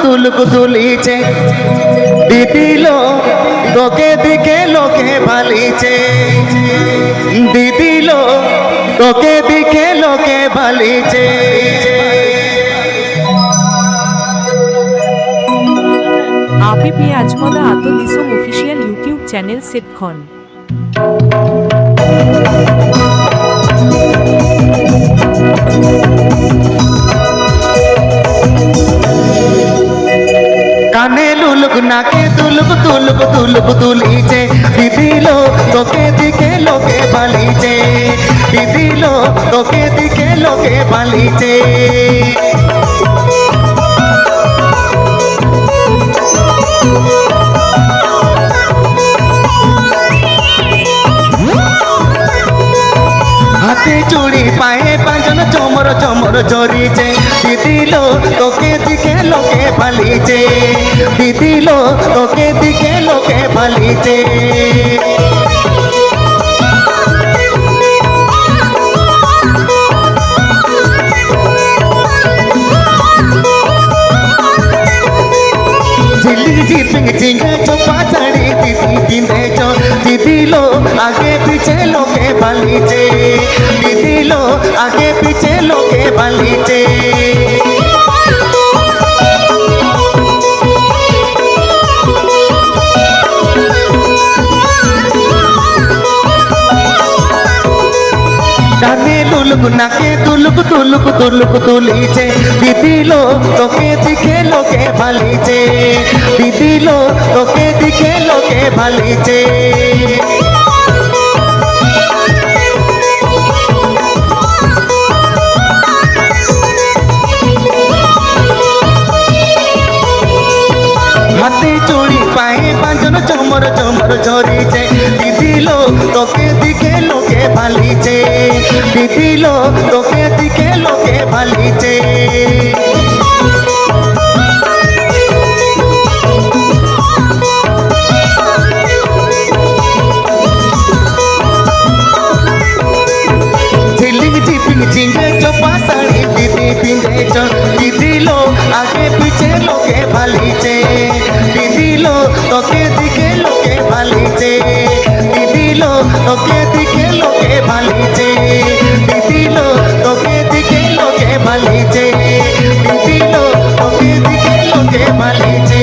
তুলুক তুলিছে দিদিলো তোকে দিকে লোকে ভালিছে দিদিলো তোকে দিকে লোকে ভালিছে आप भी आजमदा Atul इस्म official YouTube channel seat खन কানে লুলুক নাকে তুলুক তুলিছে দিদিলো তোকে দিকে লোকে ভালিছে দিদিলো তোকে দিকে লোকে ভালিছে হাতে চুড়ি পায়ে পাঁজন চমর চমর জড়িছে দিদিলো তোকে দিকে লোকে ভালিছে দিদিলো তোকে দিকে লোকে ভালিছে झिलिक झिपिंग झिंगे चोपा चढ़ी दीदी पिंधे चो दीदिलो आगे पीछे लोके भालीचे दीदिलो आगे पीछे लोके भालीचे কানে লুলুক নাকে তুলুক তুলিছে দিদিলো তোকে দিকে লোকে ভালিছে দিদিলো তোকে দিকে লোকে ভালিছে হাতে চুড়ি পায়ে পাঁজন চমর চমর ঝরিছে দিদিলো তোকে দিকে লোকে ভালিছে দিদিলো তোকে দিকে লোকে ভালিছে झिलिक झिपिक झिंगे चोपा साड़ी दीदी पिंधे चो दीदिलो आगे पीछे लोके भालिचे दिदिलो তোকে দিকে লোকে ভালিছে দিদিলো তোকে দিকে লোকে ভালিছে দিদিলো তোকে দিকে লোকে ভালিছে দিদিলো তোকে দিকে লোকে ভালিছে